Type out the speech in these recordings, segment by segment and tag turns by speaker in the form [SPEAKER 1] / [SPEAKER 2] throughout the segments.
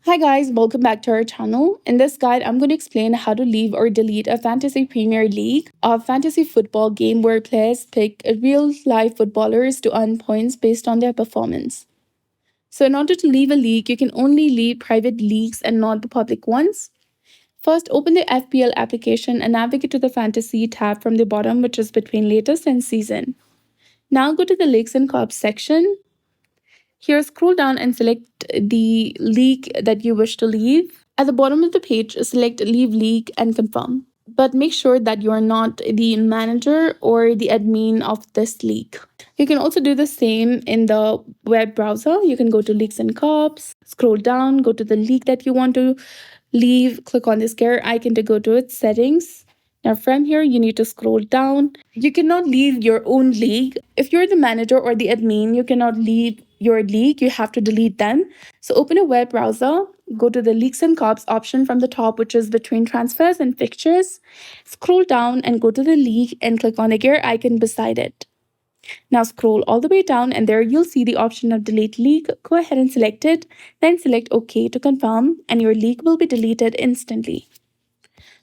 [SPEAKER 1] Hi guys, welcome back to our channel. In this guide, I'm going to explain how to leave or delete a fantasy Premier League, a fantasy football game where players pick real life footballers to earn points based on their performance. So in order to leave a league, you can only leave private leagues and not the public ones. First, open the FPL application and navigate to the fantasy tab from the bottom, which is between latest and season. Now go to the leagues and clubs section. Here, scroll down and select the league that you wish to leave. At the bottom of the page, select Leave League and confirm. But make sure that you are not the manager or the admin of this league. You can also do the same in the web browser. You can go to Leagues and Cups, scroll down, go to the league that you want to leave, click on this gear icon to go to its settings. Now, from here, you need to scroll down. You cannot leave your own league. If you're the manager or the admin, you cannot leave your league. You have to delete them. So, open a web browser, go to the Leagues and Cups option from the top, which is between transfers and fixtures. Scroll down and go to the league and click on the gear icon beside it. Now scroll all the way down and there you'll see the option of delete league. Go ahead and select it, then select OK to confirm and your league will be deleted instantly.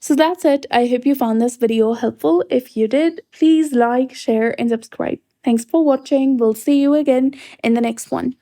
[SPEAKER 1] So that's it. I hope you found this video helpful. If you did, please like, share and subscribe. Thanks for watching. We'll see you again in the next one.